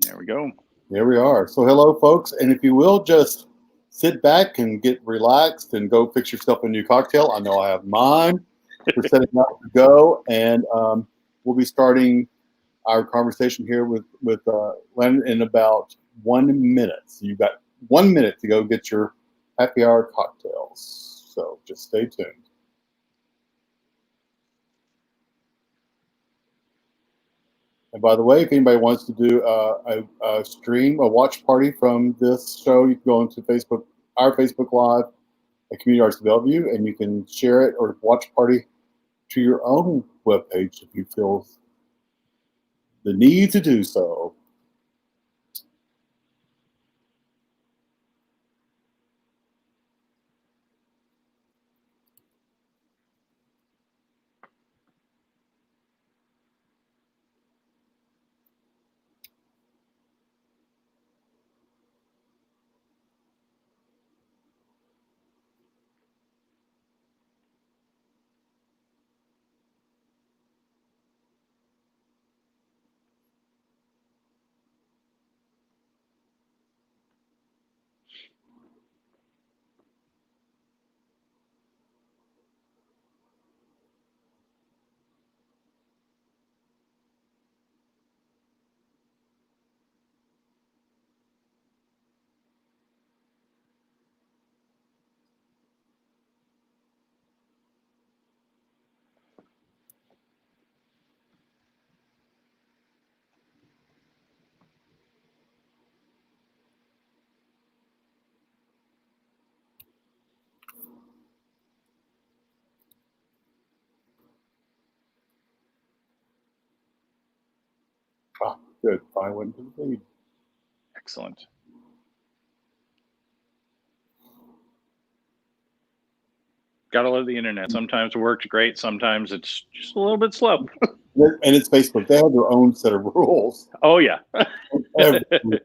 There we go. There we are. So hello, folks. And if you will, just sit back and get relaxed and go fix yourself a new cocktail. I know I have mine. We're setting up to go. And we'll be starting our conversation here with Len in about 1 minute. So you've got 1 minute to go get your happy hour cocktails. So just stay tuned. And by the way, if anybody wants to do a stream, a watch party from this show, you can go into Facebook, our Facebook Live at Community Arts of Bellevue, and you can share it or watch party to your own webpage if you feel the need to do so. Ah, good. I went to the lead. Excellent. Gotta love the internet. Sometimes it works great. Sometimes it's just a little bit slow. And it's Facebook. They have their own set of rules. Oh, yeah. Everything.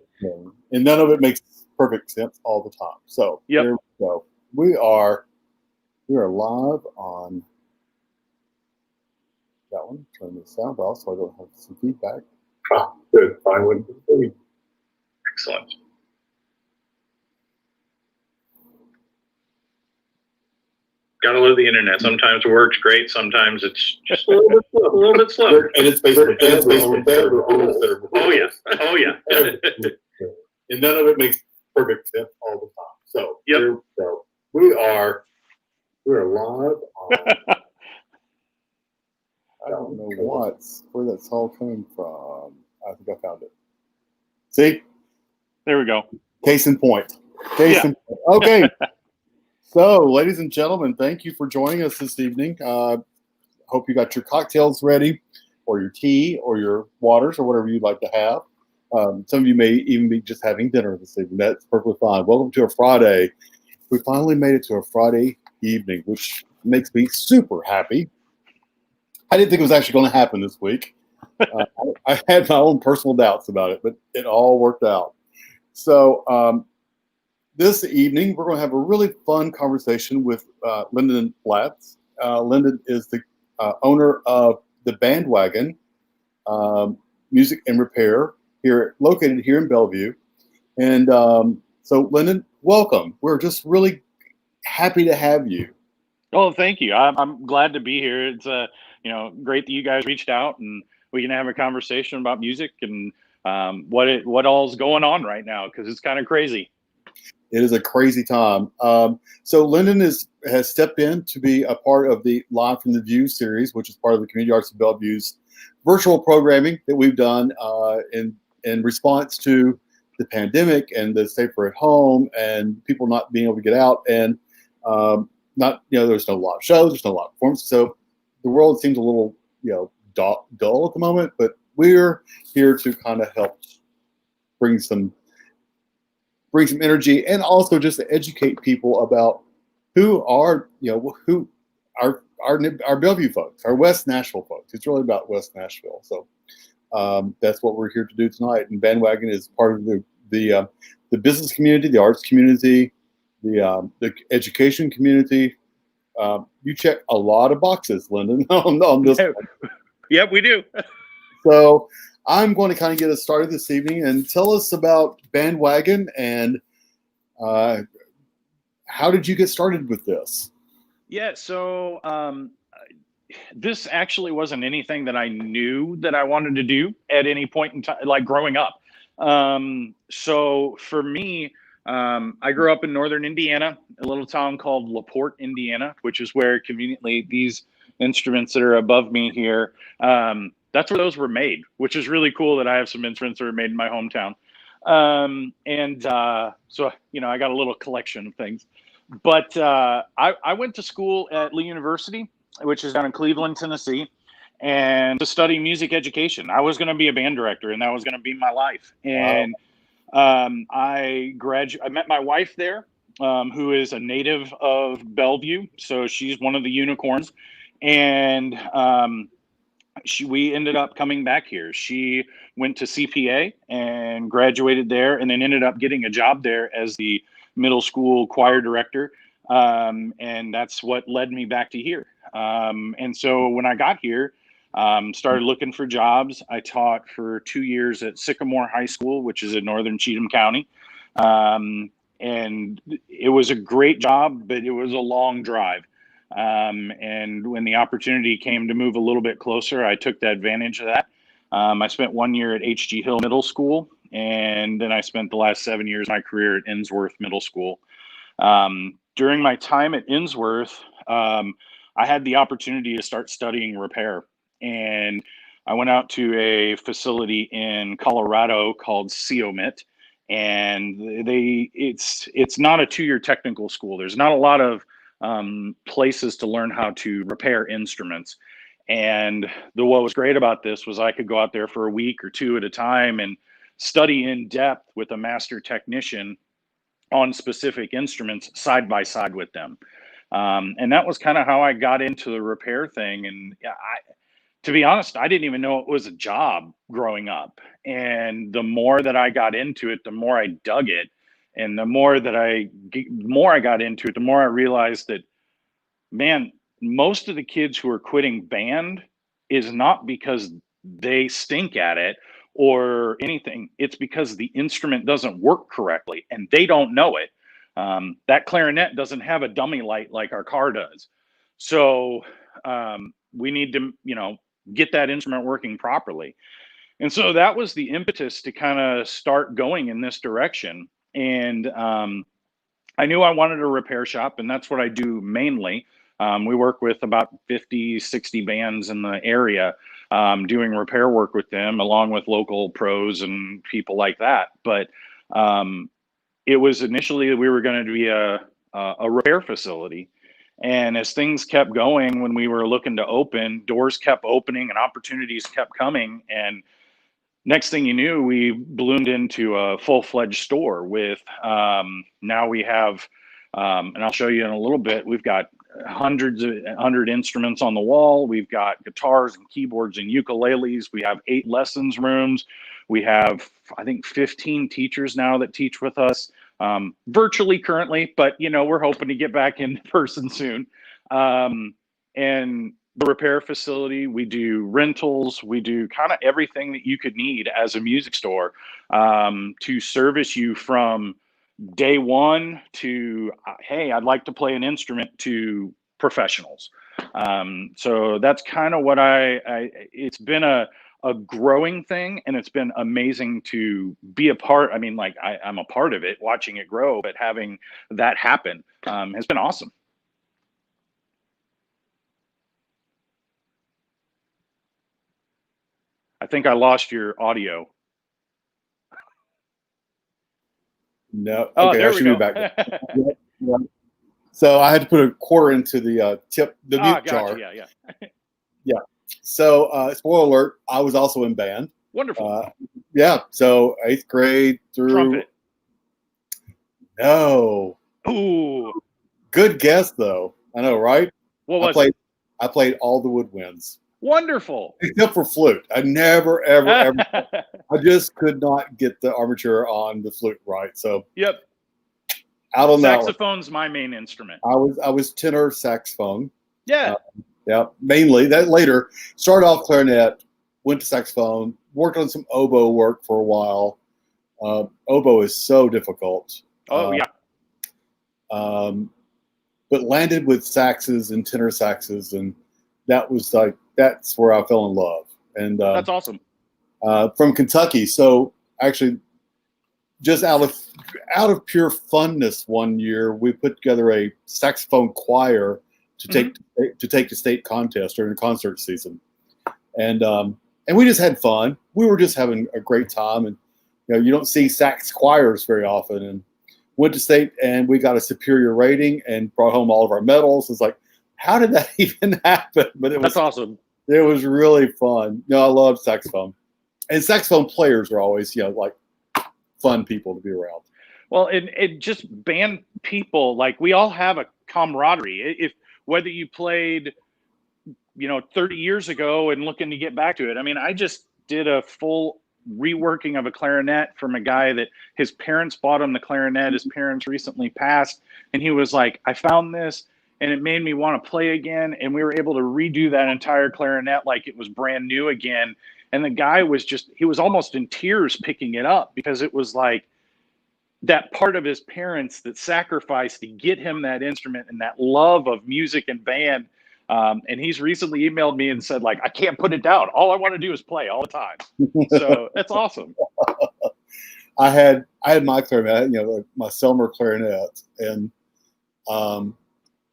And none of it makes perfect sense all the time. So Yep. Here we go. We are live on that one. Turn the sound off so I don't have some feedback. Ah, good. I went to the lead. Excellent. Gotta love the internet. Sometimes it works great. Sometimes it's just a little bit slow. And it's Facebook. Oh, yeah. Oh, yeah. And none of it makes perfect sense all the time. So Yep. Here we go. We are live on. I don't know where that's all coming from. I think I found it. See? There we go. Case in point. Okay. So, ladies and gentlemen, thank you for joining us this evening. Hope you got your cocktails ready, or your tea, or your waters, or whatever you'd like to have. Some of you may even be just having dinner this evening. That's perfectly fine. Welcome to a Friday. We finally made it to a Friday evening, which makes me super happy. I didn't think it was actually going to happen this week. I had my own personal doubts about it, but it all worked out. So this evening, we're going to have a really fun conversation with Linden Lantz. Linden is the owner of the Bandwagon Music and Repair, located here in Bellevue. And so, Linden, welcome. We're just really happy to have you. Oh, thank you. I'm glad to be here. It's great that you guys reached out and we can have a conversation about music and what all's going on right now, because it's kind of crazy. It is a crazy time. So Linden has stepped in to be a part of the Live from the View series, which is part of the Community Arts of Bellevue's virtual programming that we've done in response to the pandemic and the safer at home and people not being able to get out, and there's no live shows, there's no live performances. So the world seems a little dull at the moment, but we're here to kind of help bring some energy, and also just to educate people about who are our Bellevue folks, our West Nashville folks. It's really about West Nashville. So that's what we're here to do tonight. And Bandwagon is part of the business community, the arts community, the education community. You check a lot of boxes, Linden. on this. Yep, we do. So I'm going to kind of get us started this evening and tell us about Bandwagon and how did you get started with this? Yeah, so this actually wasn't anything that I knew that I wanted to do at any point in time, like growing up. So for me, I grew up in northern Indiana, a little town called LaPorte, Indiana, which is where conveniently these instruments that are above me here, that's where those were made, which is really cool that I have some instruments that were made in my hometown. So, I got a little collection of things. But I went to school at Lee University, which is down in Cleveland, Tennessee, and to study music education. I was going to be a band director, and that was going to be my life. And I met my wife there, who is a native of Bellevue, so she's one of the unicorns. And we ended up coming back here. She went to CPA and graduated there, and then ended up getting a job there as the middle school choir director. And that's what led me back to here. And so when I got here, started looking for jobs. I taught for 2 years at Sycamore High School, which is in northern Cheatham County. And it was a great job, but it was a long drive. And when the opportunity came to move a little bit closer, I took the advantage of that. I spent 1 year at H.G. Hill Middle School, and then I spent the last 7 years of my career at Innsworth Middle School. During my time at Innsworth, I had the opportunity to start studying repair. And I went out to a facility in Colorado called COMIT. And it's not a 2-year technical school. There's not a lot of places to learn how to repair instruments. And what was great about this was I could go out there for a week or two at a time and study in depth with a master technician on specific instruments side by side with them. And that was kind of how I got into the repair thing. And to be honest, I didn't even know it was a job growing up. And the more that I got into it, the more I dug it. And the more I got into it, the more I realized that, man, most of the kids who are quitting band is not because they stink at it or anything. It's because the instrument doesn't work correctly and they don't know it. That clarinet doesn't have a dummy light like our car does. So we need to, get that instrument working properly. And so that was the impetus to kind of start going in this direction. And I knew I wanted a repair shop, and that's what I do mainly. We work with about 50, 60 bands in the area, doing repair work with them, along with local pros and people like that. But it was initially that we were going to be a repair facility. And as things kept going, when we were looking to open, doors kept opening and opportunities kept coming. And next thing you knew, we bloomed into a full-fledged store with, now we have, and I'll show you in a little bit, we've got 100 instruments on the wall. We've got guitars and keyboards and ukuleles. We have 8 lessons rooms. We have, I think, 15 teachers now that teach with us, virtually currently, but, we're hoping to get back in person soon. And the repair facility, we do rentals, we do kind of everything that you could need as a music store, to service you from day one to, hey, I'd like to play an instrument, to professionals. So that's kind of what it's been a growing thing, and it's been amazing to be a part. I mean, like I'm a part of it, watching it grow, but having that happen has been awesome. I think I lost your audio. No. Oh, okay, there I we should go. be back. Yeah. So I had to put a quarter into the mute gotcha. jar. Yeah. So spoiler alert, I was also in band. Wonderful. So 8th grade through. Trumpet. No. Ooh. Good guess though. I know, right? What was it? I played all the woodwinds. Wonderful. Except for flute. I never, ever. I just could not get the armature on the flute right. So yep. Out on that one. Saxophone's my main instrument. I was tenor saxophone. Yeah. Mainly that. Later started off clarinet, went to saxophone, worked on some oboe work for a while. Oboe is so difficult. Oh, yeah. But landed with saxes and tenor saxes, and that's where I fell in love. And that's awesome. From Kentucky, so actually, just out of pure funness, one year we put together a saxophone choir to take to state contest during the concert season, and we just had fun. We were just having a great time, and you don't see sax choirs very often. And went to state, and we got a superior rating and brought home all of our medals. It's like, how did that even happen? But that's awesome. It was really fun. I love saxophone, and saxophone players are always like fun people to be around. Well, it just band people, like we all have a camaraderie. If whether you played 30 years ago and looking to get back to it. I mean, I just did a full reworking of a clarinet from a guy that his parents bought him the clarinet. His parents recently passed, and he was like, I found this and it made me want to play again. And we were able to redo that entire clarinet like it was brand new again. And the guy was he was almost in tears picking it up, because it was like that part of his parents that sacrificed to get him that instrument and that love of music and band. And he's recently emailed me and said, like, I can't put it down. All I want to do is play all the time. So that's awesome. I had my clarinet, my Selmer clarinet, and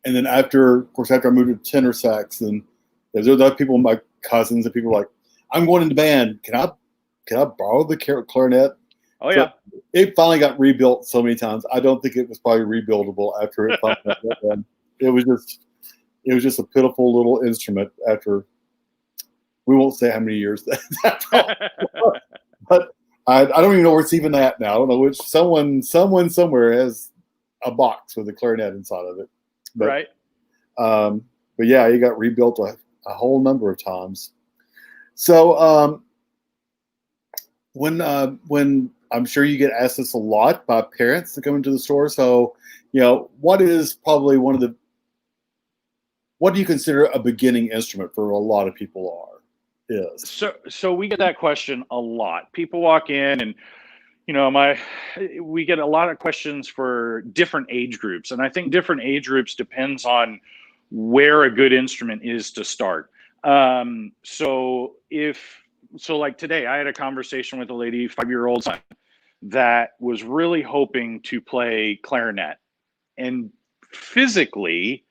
then after I moved to tenor sax, and there's other people, my cousins, and people were like, I'm going into band. Can I borrow the clarinet? Oh yeah. So it finally got rebuilt so many times. I don't think it was probably rebuildable after it finally got done. It was just a pitiful little instrument after, we won't say how many years that but I don't even know where it's even at now. I don't know which someone somewhere has a box with a clarinet inside of it. But, right. But yeah, it got rebuilt a whole number of times. So when I'm sure you get asked this a lot by parents to come into the store. So, what is probably what do you consider a beginning instrument for a lot of people is? So we get that question a lot. People walk in and, we get a lot of questions for different age groups. And I think different age groups depends on where a good instrument is to start. So like today, I had a conversation with a lady, 5-year-old son, that was really hoping to play clarinet. And physically,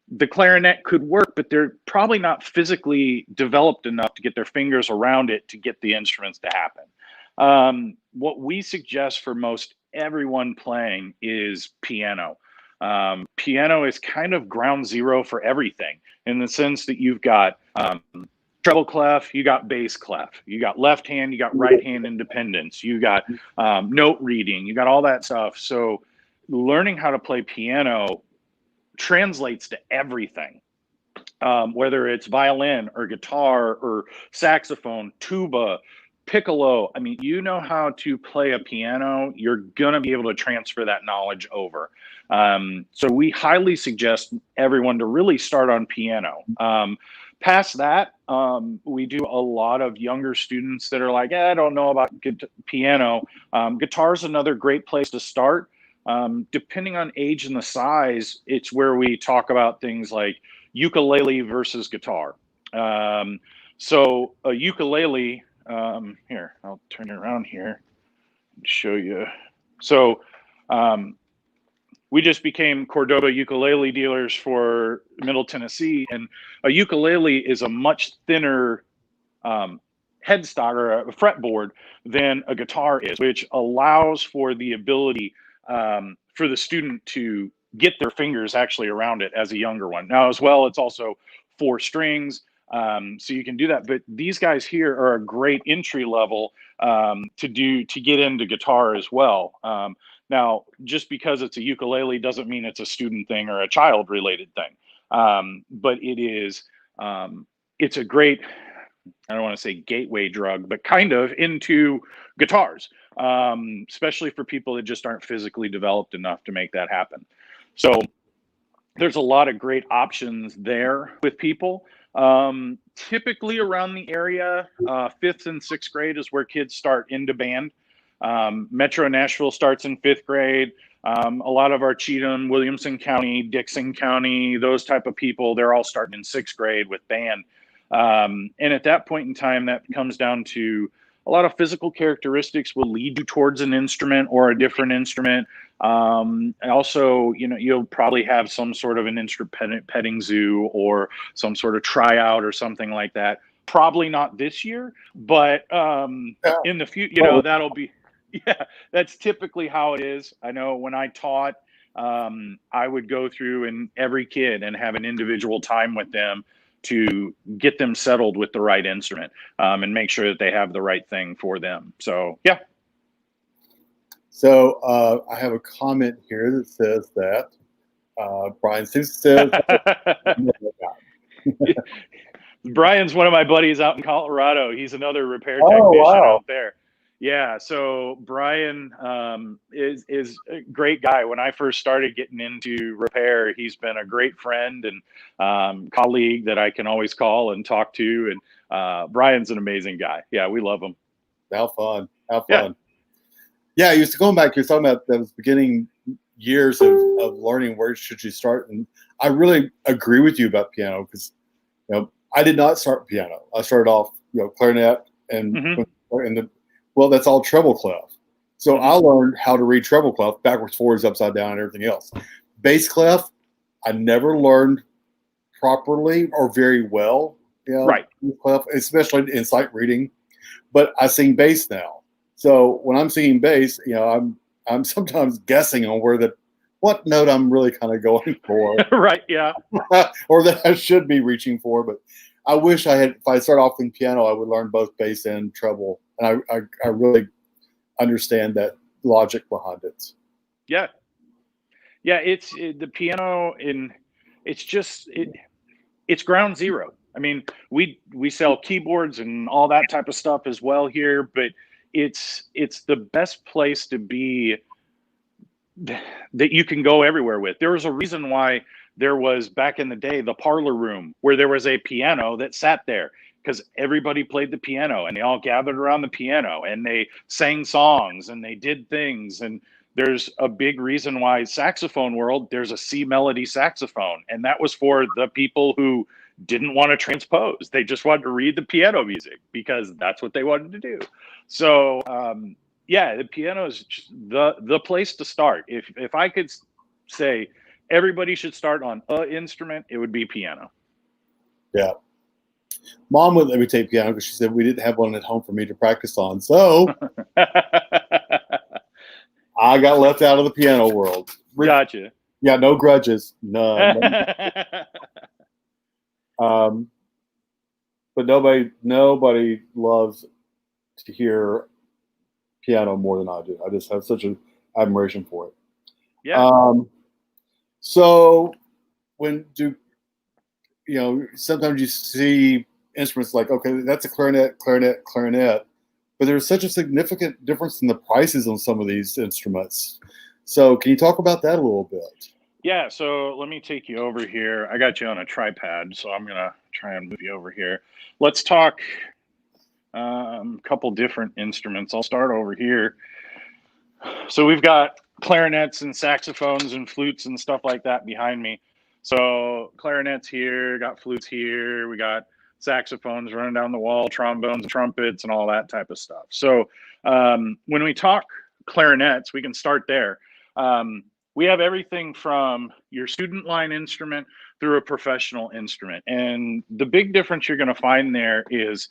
the clarinet could work, but they're probably not physically developed enough to get their fingers around it to get the instruments to happen. What we suggest for most everyone playing is piano. Piano is kind of ground zero for everything, in the sense that you've got treble clef, you got bass clef, you got left hand, you got right hand independence, you got note reading, you got all that stuff. So learning how to play piano translates to everything, whether it's violin or guitar or saxophone, tuba, piccolo. I mean, how to play a piano, you're going to be able to transfer that knowledge over. So we highly suggest everyone to really start on piano. Past that, we do a lot of younger students that are like, I don't know about piano. Guitar is another great place to start. Depending on age and the size, it's where we talk about things like ukulele versus guitar. So a ukulele, here, I'll turn it around here and show you. So we just became Cordoba ukulele dealers for Middle Tennessee, and a ukulele is a much thinner headstock or a fretboard than a guitar is, which allows for the ability for the student to get their fingers actually around it as a younger one. Now, as well, it's also 4 strings, so you can do that. But these guys here are a great entry level to get into guitar as well. Now, just because it's a ukulele doesn't mean it's a student thing or a child related thing. But it is, it's a great, I don't want to say gateway drug, but kind of into guitars, especially for people that just aren't physically developed enough to make that happen. So there's a lot of great options there with people. Typically around the area, 5th and 6th grade is where kids start into band. Metro Nashville starts in 5th grade. A lot of our Cheatham, Williamson County, Dixon County, those type of people, they're all starting in 6th grade with band. And at that point in time, that comes down to a lot of physical characteristics will lead you towards an instrument or a different instrument. Also, you'll probably have some sort of an instrument petting zoo or some sort of tryout or something like that. Probably not this year, but in the future, that'll be, yeah, that's typically how it is. I know when I taught, I would go through and every kid and have an individual time with them to get them settled with the right instrument and make sure that they have the right thing for them. So, yeah. So I have a comment here that says that Brian says Brian's one of my buddies out in Colorado. He's another repair technician out there. Yeah, so Brian is a great guy. When I first started getting into repair, he's been a great friend and colleague that I can always call and talk to. And Brian's an amazing guy. Yeah, we love him. How fun. Yeah, you going back, you're talking about those beginning years of learning where should you start. And I really agree with you about piano because, I did not start piano. I started off, clarinet and well, that's all treble clef. So I learned how to read treble clef, backwards, forwards, upside down, and everything else. Bass clef, I never learned properly or very well. Right. Clef, especially in sight reading. But I sing bass now. So when I'm singing bass, I'm sometimes guessing on what note I'm really kind of going for. Right. Yeah. Or that I should be reaching for. But I wish if I start off in piano, I would learn both bass and treble. And I really understand that logic behind it. Yeah. Yeah. The piano it's ground zero. I mean, we sell keyboards and all that type of stuff as well here, but it's the best place to be that you can go everywhere with. There was a reason why there was back in the day the parlor room where there was a piano that sat there because everybody played the piano and they all gathered around the piano and they sang songs and they did things. And there's a big reason why saxophone world, there's a C melody saxophone. And that was for the people who didn't want to transpose. They just wanted to read the piano music because that's what they wanted to do. So, the piano is just the place to start. If I could say everybody should start on an instrument, it would be piano. Yeah. Mom wouldn't let me take piano because she said we didn't have one at home for me to practice on. So I got left out of the piano world. Gotcha. Yeah, no grudges. None. But nobody loves to hear piano more than I do. I just have such an admiration for it. Yeah. So sometimes you see instruments like, okay, that's a clarinet, but there's such a significant difference in the prices on some of these instruments. So can you talk about that a little bit? Yeah, so let me take you over here. I got you on a tripod, so I'm going to try and move you over here. Let's talk a couple different instruments. I'll start over here. So we've got clarinets and saxophones and flutes and stuff like that behind me. So clarinets here, got flutes here, we got saxophones running down the wall, trombones, trumpets, and all that type of stuff. So when we talk clarinets, we can start there. We have everything from your student line instrument through a professional instrument. And the big difference you're going to find there is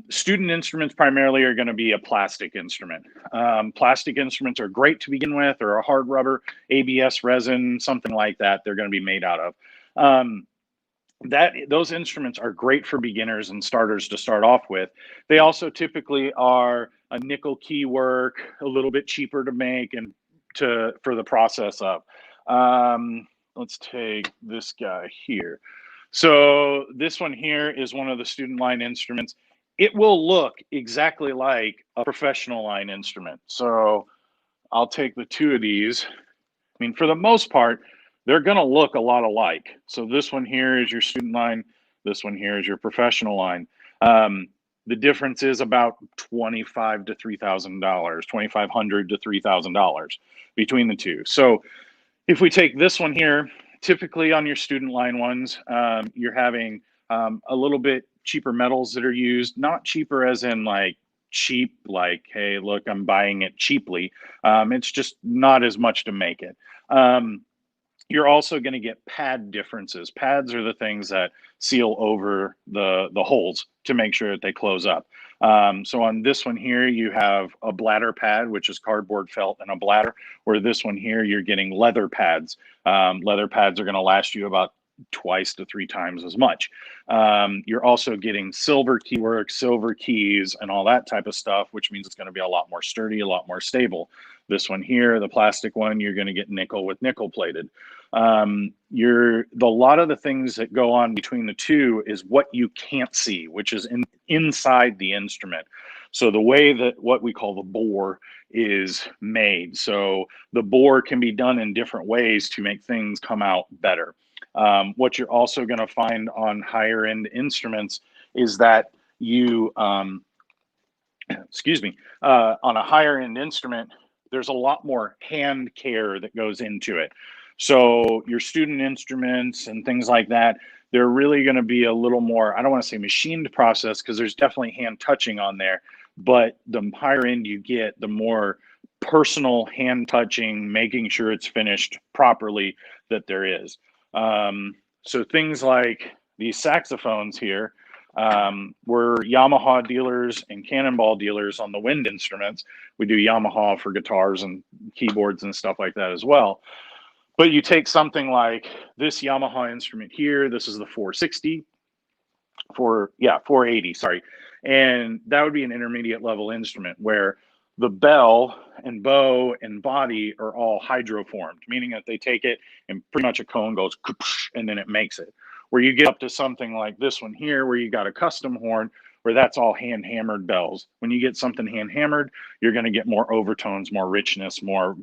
student instruments primarily are going to be a plastic instrument. Plastic instruments are great to begin with, or a hard rubber, ABS resin, something like that they're going to be made out of. Those instruments are great for beginners and starters to start off with. They also typically are a nickel key work, a little bit cheaper to make and for the process of. Let's take this guy here. So this one here is one of the student line instruments. It will look exactly like a professional line instrument. So I'll take the two of these. I mean, for the most part, they're going to look a lot alike. So this one here is your student line. This one here is your professional line. The difference is about $2,500 to $3,000, $2,500 to $3,000 between the two. So if we take this one here, typically on your student line ones, you're having a little bit cheaper metals that are used, not cheaper as in like cheap, like, hey, look, I'm buying it cheaply. It's just not as much to make it. You're also going to get pad differences. Pads are the things that seal over the holes to make sure that they close up. So on this one here, you have a bladder pad, which is cardboard felt and a bladder, where this one here, you're getting leather pads. Leather pads are going to last you about twice to 3 times as much. You're also getting silver keywork, silver keys, and all that type of stuff, which means it's going to be a lot more sturdy, a lot more stable. This one here, the plastic one, you're going to get nickel with nickel plated. A lot of the things that go on between the two is what you can't see, which is inside the instrument. So the way that what we call the bore is made. So the bore can be done in different ways to make things come out better. What you're also going to find on higher end instruments is that you, on a higher end instrument, there's a lot more hand care that goes into it. So your student instruments and things like that, they're really going to be a little more, I don't want to say machined process, because there's definitely hand touching on there, but the higher end you get, the more personal hand touching, making sure it's finished properly that there is. So things like these saxophones here, we're Yamaha dealers and Cannonball dealers on the wind instruments. We do Yamaha for guitars and keyboards and stuff like that as well. But you take something like this Yamaha instrument here, this is the 480, sorry. And that would be an intermediate level instrument where the bell and bow and body are all hydroformed, meaning that they take it and pretty much a cone goes and then it makes it. Where you get up to something like this one here, where you got a custom horn, where that's all hand hammered bells. When you get something hand hammered, you're going to get more overtones, more richness, more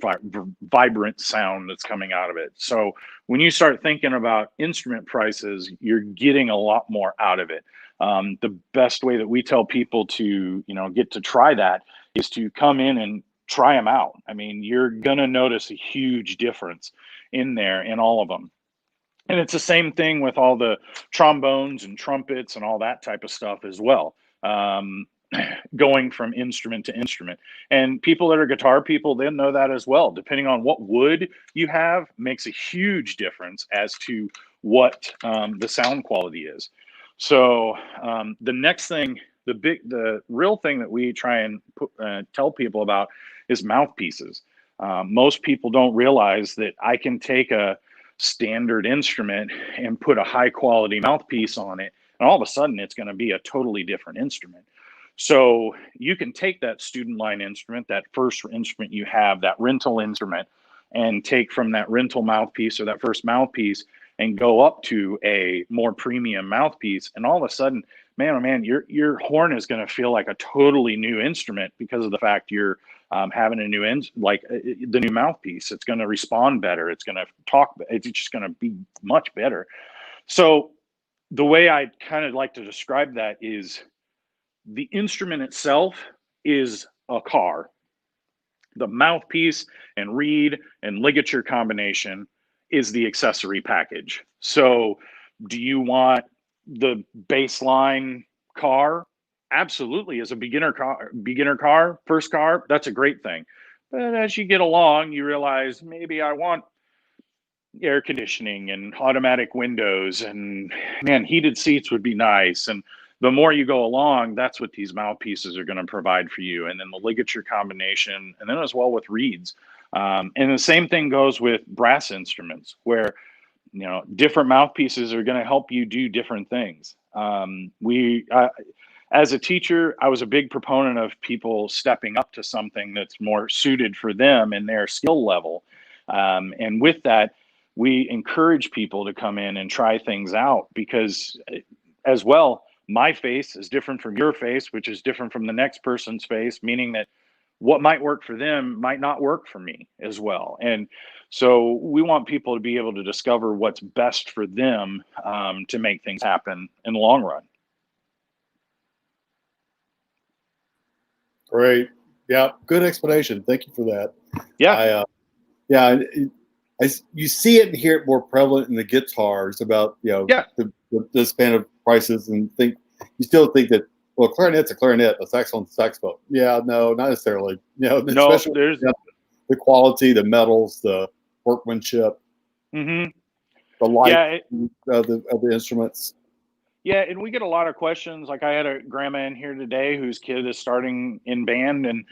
vibrant sound that's coming out of it. So when you start thinking about instrument prices, you're getting a lot more out of it. The best way that we tell people to, get to try that is to come in and try them out. I mean, you're going to notice a huge difference in there in all of them. And it's the same thing with all the trombones and trumpets and all that type of stuff as well, going from instrument to instrument. And people that are guitar people, they'll know that as well. Depending on what wood you have makes a huge difference as to what the sound quality is. So the next thing, the real thing that we try and tell people about is mouthpieces. Most people don't realize that I can take a standard instrument and put a high quality mouthpiece on it, and all of a sudden it's going to be a totally different instrument. So you can take that student line instrument, that first instrument you have, that rental instrument, and take from that rental mouthpiece or that first mouthpiece and go up to a more premium mouthpiece, and all of a sudden, man, oh man, your horn is going to feel like a totally new instrument because of the fact you're having a new the new mouthpiece. It's going to respond better. It's going to talk. It's just going to be much better. So the way I kind of like to describe that is the instrument itself is a car. The mouthpiece and reed and ligature combination is the accessory package. So do you want the baseline car? Absolutely. As a beginner car, first car, that's a great thing. But as you get along, you realize maybe I want air conditioning and automatic windows, and man, heated seats would be nice. And the more you go along, that's what these mouthpieces are going to provide for you. And then the ligature combination, and then as well with reeds. And the same thing goes with brass instruments, where different mouthpieces are going to help you do different things. As a teacher, I was a big proponent of people stepping up to something that's more suited for them and their skill level. And with that, we encourage people to come in and try things out, because as well, my face is different from your face, which is different from the next person's face, meaning that what might work for them might not work for me as well. And so we want people to be able to discover what's best for them, to make things happen in the long run. Great. Yeah. Good explanation. Thank you for that. Yeah. You see it and hear it more prevalent in the guitars about, the span of prices, and you still think that, well, clarinet's a clarinet, a saxophone's a saxophone. Yeah, no, not necessarily. Especially there's the quality, the metals, the workmanship, mm-hmm. the light of the instruments. Yeah, and we get a lot of questions. Like I had a grandma in here today whose kid is starting in band and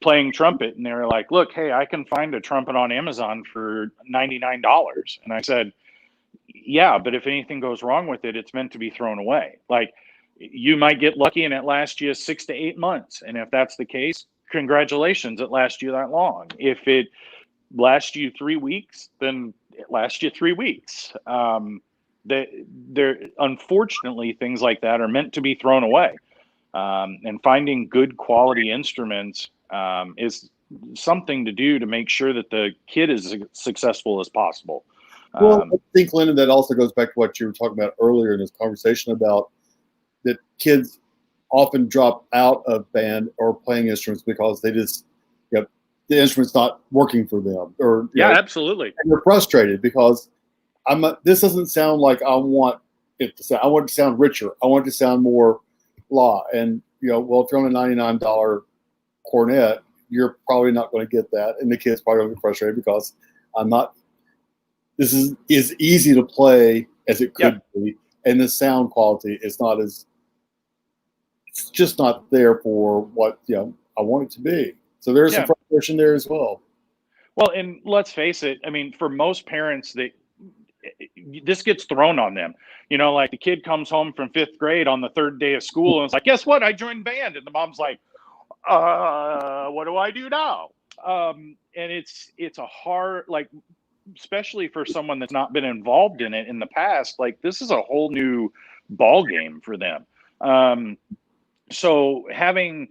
playing trumpet, and they were like, "Look, hey, I can find a trumpet on Amazon for $99." And I said, "Yeah, but if anything goes wrong with it, it's meant to be thrown away. Like, you might get lucky and it lasts you 6 to 8 months, and if that's the case, congratulations, it lasts you that long. If it lasts you 3 weeks, then it lasts you 3 weeks." There unfortunately, things like that are meant to be thrown away, and finding good quality instruments is something to do to make sure that the kid is as successful as possible. Well, I think, Linden, that also goes back to what you were talking about earlier in this conversation about that kids often drop out of band or playing instruments because they just, the instrument's not working for them, or absolutely, and they're frustrated because this doesn't sound like I want it to sound. I want it to sound richer. I want it to sound more And well, if you're on a $99 cornet, you're probably not going to get that, and the kid's probably going to be frustrated because this is as easy to play as it could be, and the sound quality is not as. It's just not there for what I want it to be. So there's some frustration there as well. Well, and let's face it. I mean, for most parents, this gets thrown on them. Like the kid comes home from 5th grade on the 3rd day of school and it's like, guess what? I joined band. And the mom's like, what do I do now? And it's a hard, like, especially for someone that's not been involved in it in the past, like this is a whole new ball game for them. So having,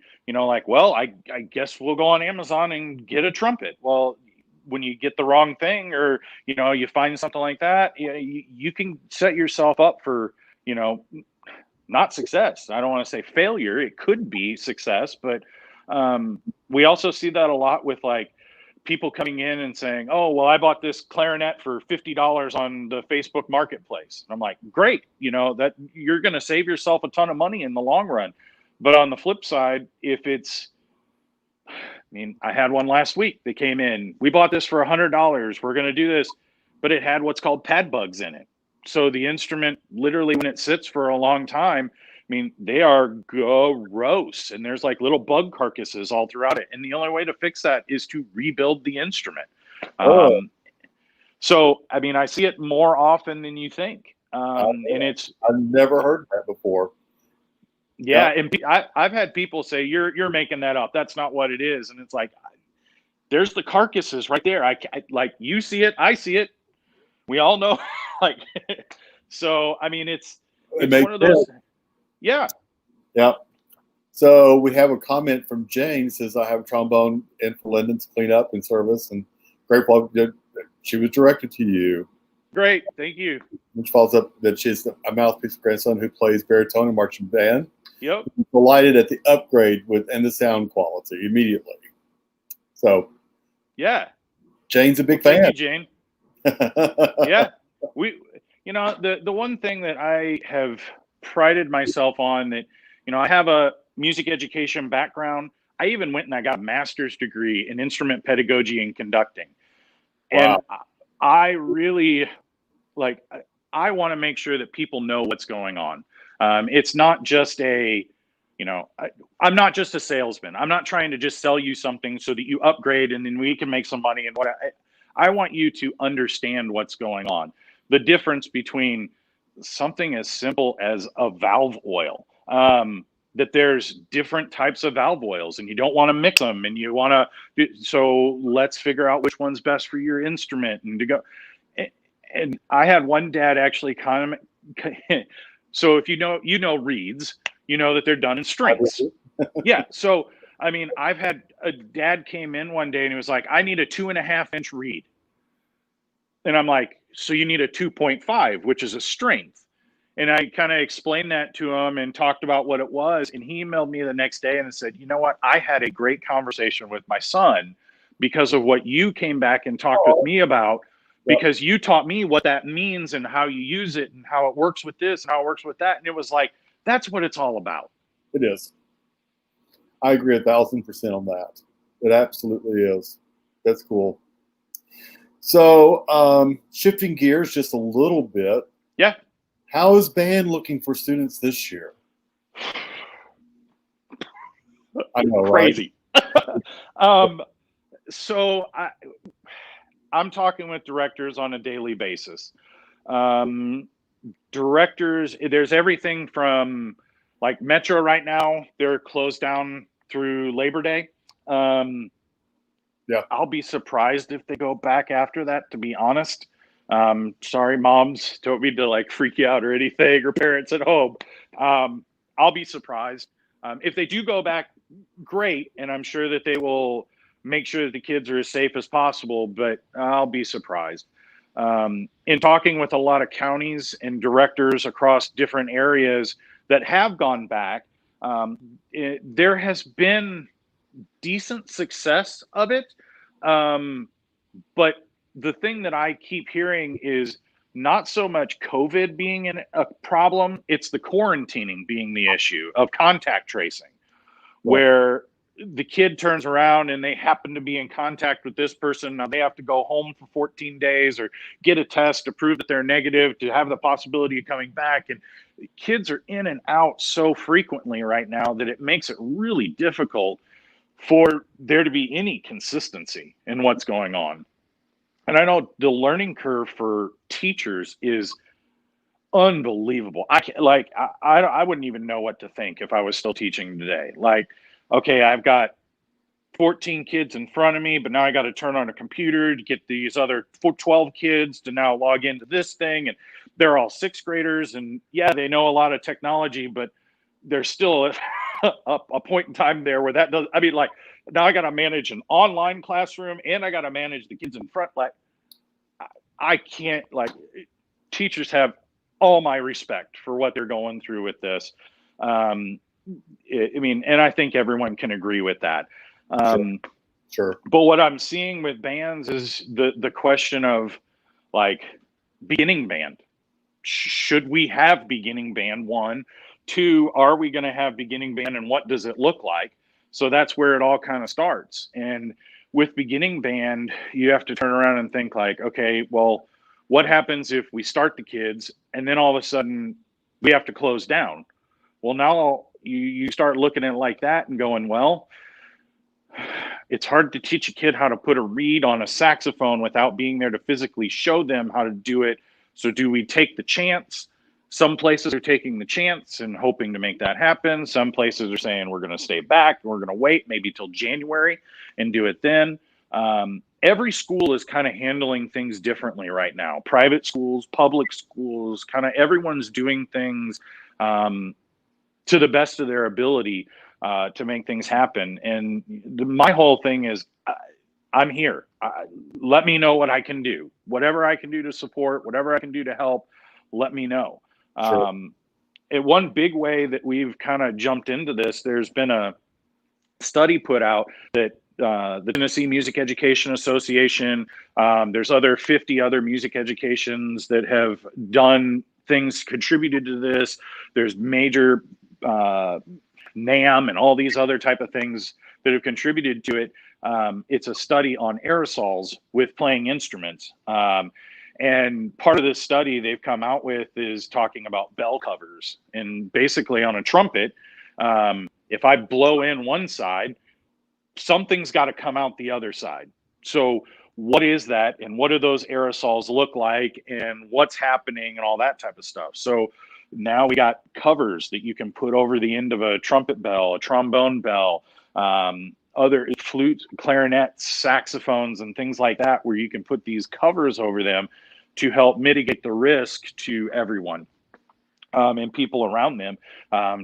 well, I guess we'll go on Amazon and get a trumpet. Well, when you get the wrong thing, or you find something like that, you can set yourself up for not success. I don't want to say failure. It could be success, but we also see that a lot with like people coming in and saying, "Oh, well, I bought this clarinet for $50 on the Facebook Marketplace." And I'm like, "Great, that you're going to save yourself a ton of money in the long run." But on the flip side, if it's I had one last week. They came in. We bought this for $100. We're going to do this, but it had what's called pad bugs in it. So the instrument, literally, when it sits for a long time, they are gross, and there's like little bug carcasses all throughout it. And the only way to fix that is to rebuild the instrument. So I see it more often than you think, and I've never heard that before. Yeah, and I've had people say you're making that up. That's not what it is, and it's like, there's the carcasses right there. I like, you see it, I see it, we all know. Like, so it's one of those. Yeah. So we have a comment from Jane. Says, "I have a trombone in for Linden's cleanup and service, and grateful she was directed to you." Great, thank you. Which follows up that she's a mouthpiece grandson who plays baritone in marching band. Yep. Delighted at the upgrade and the sound quality immediately. So, Jane's a big fan. Thank you, Jane. Yeah, the one thing that I have prided myself on, that I have a music education background. I even went and I got a master's degree in instrument pedagogy and conducting. Wow. And I really I want to make sure that people know what's going on. It's not just I'm not just a salesman. I'm not trying to just sell you something so that you upgrade and then we can make some money. And I want you to understand what's going on. The difference between something as simple as a valve oil, that there's different types of valve oils and you don't want to mix them, and you want to, so let's figure out which one's best for your instrument and to go. And I had one dad actually comment. So if you know reeds, that they're done in strings. Yeah. So I mean, I've had a dad came in one day and he was like, I need a 2.5-inch reed. And I'm like, so you need a 2.5, which is a strength. And I kind of explained that to him and talked about what it was. And he emailed me the next day and said, you know what? I had a great conversation with my son because of what you came back and talked with me about, because you taught me what that means and how you use it and how it works with this and how it works with that. And it was like, that's what it's all about. It is. I agree 1,000% on that. It absolutely is. That's cool. So shifting gears just a little bit. Yeah. How is band looking for students this year? I know, crazy. Right? So I'm talking with directors on a daily basis. Directors, there's everything from like Metro right now, they're closed down through Labor Day. Yeah. I'll be surprised if they go back after that, to be honest. Sorry, moms, don't mean to like freak you out or anything, or parents at home. I'll be surprised. If they do go back, great. And I'm sure that they will make sure that the kids are as safe as possible, but I'll be surprised. In talking with a lot of counties and directors across different areas that have gone back, there has been decent success of it. But the thing that I keep hearing is not so much COVID being a problem, it's the quarantining being the issue of contact tracing, where the kid turns around and they happen to be in contact with this person. Now they have to go home for 14 days or get a test to prove that they're negative to have the possibility of coming back. And kids are in and out so frequently right now that it makes it really difficult for there to be any consistency in what's going on. And I know the learning curve for teachers is unbelievable. I wouldn't even know what to think if I was still teaching today. Like, okay, I've got 14 kids in front of me, but now I got to turn on a computer to get these other 12 kids to now log into this thing. And they're all sixth graders. And yeah, they know a lot of technology, but there's still a point in time there where that does, I mean, like now I got to manage an online classroom and I got to manage the kids in front. Like I can't, like, teachers have all my respect for what they're going through with this. I mean, and I think everyone can agree with that. Sure. But what I'm seeing with bands is the question of like beginning band. Should we have beginning band? 1, 2, are we going to have beginning band and what does it look like? So that's where it all kind of starts. And with beginning band, you have to turn around and think like, okay, well, what happens if we start the kids and then all of a sudden we have to close down? Well, now you start looking at it like that and going, well, it's hard to teach a kid how to put a reed on a saxophone without being there to physically show them how to do it. So do we take the chance? Some places are taking the chance and hoping to make that happen. Some places are saying we're going to stay back. We're going to wait maybe till January and do it then. Every school is kind of handling things differently right now. Private schools, public schools, kind of everyone's doing things to the best of their ability to make things happen. And my whole thing is I'm here. Let me know what I can do. Whatever I can do to support, whatever I can do to help, let me know. Sure. And one big way that we've kind of jumped into this, there's been a study put out that the Tennessee Music Education Association, there's 50 other music educations that have done things, contributed to this. There's major NAM and all these other type of things that have contributed to it. It's a study on aerosols with playing instruments. And part of this study they've come out with is talking about bell covers. And basically on a trumpet, if I blow in one side, something's got to come out the other side. So what is that? And what do those aerosols look like? And what's happening and all that type of stuff. So now we got covers that you can put over the end of a trumpet bell, a trombone bell, other flutes, clarinets, saxophones, and things like that, where you can put these covers over them to help mitigate the risk to everyone and people around them,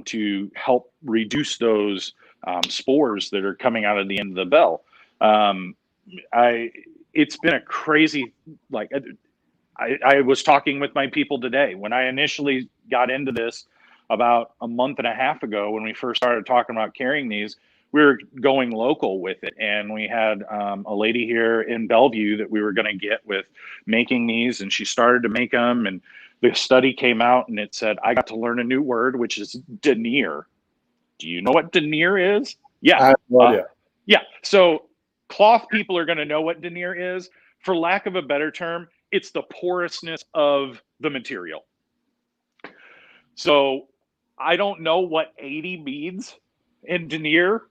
to help reduce those spores that are coming out of the end of the bell. It's been a crazy, like, I was talking with my people today when I initially got into this about a month and a half ago. When we first started talking about carrying these, we were going local with it, and we had a lady here in Bellevue that we were going to get with making these, and she started to make them, and the study came out and it said I got to learn a new word, which is denier. Do you know what denier is? Yeah. I have no idea. Yeah. So cloth people are going to know what denier is. For lack of a better term, it's the porousness of the material. So I don't know what 80 means in denier,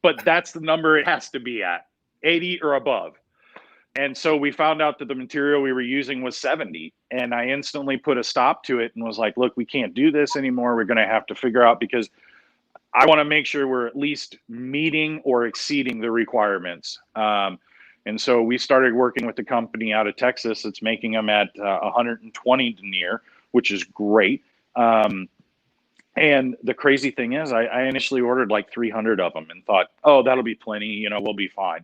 but that's the number it has to be at, 80 or above. And so we found out that the material we were using was 70. And I instantly put a stop to it and was like, look, we can't do this anymore. We're going to have to figure out, because I want to make sure we're at least meeting or exceeding the requirements. And so we started working with the company out of Texas that's making them at 120 denier, which is great. And the crazy thing is, I initially ordered like 300 of them and thought, oh, that'll be plenty. We'll be fine.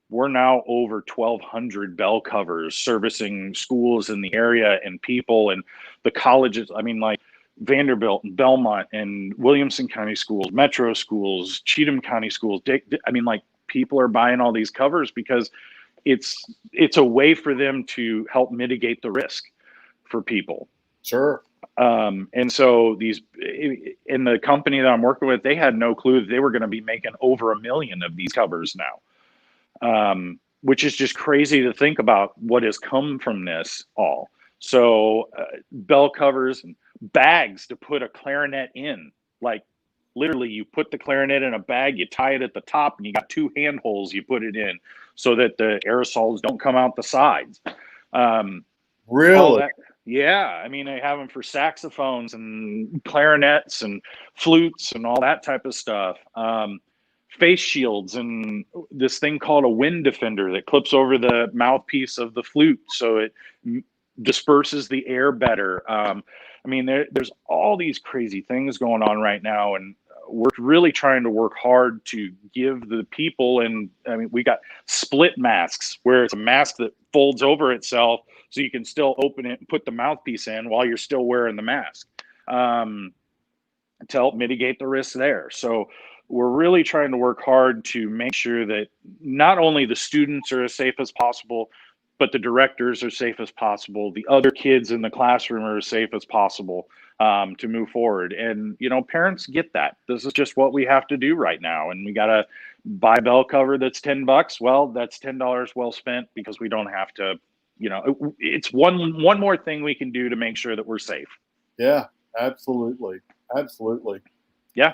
We're now over 1,200 bell covers servicing schools in the area and people and the colleges. I mean, like Vanderbilt and Belmont and Williamson County schools, Metro schools, Cheatham County schools. I mean, like, people are buying all these covers because it's a way for them to help mitigate the risk for people. Sure. And so in the company that I'm working with, they had no clue that they were going to be making over 1 million of these covers now, which is just crazy to think about what has come from this all. So bell covers and bags to put a clarinet in, like, literally, you put the clarinet in a bag, you tie it at the top, and you got 2 hand holes you put it in so that the aerosols don't come out the sides. Really? Yeah. I mean, they have them for saxophones and clarinets and flutes and all that type of stuff. Face shields and this thing called a wind defender that clips over the mouthpiece of the flute so it disperses the air better. I mean, there's all these crazy things going on right now, and we're really trying to work hard to give the people, and I mean, we got split masks where it's a mask that folds over itself so you can still open it and put the mouthpiece in while you're still wearing the mask, to help mitigate the risk there. So we're really trying to work hard to make sure that not only the students are as safe as possible, but the directors are safe as possible. The other kids in the classroom are as safe as possible, to move forward. And, parents get that. This is just what we have to do right now. And we got to buy a bell cover that's $10. Well, that's $10 well spent, because we don't have to, it's one more thing we can do to make sure that we're safe. Yeah, absolutely. Absolutely. Yeah.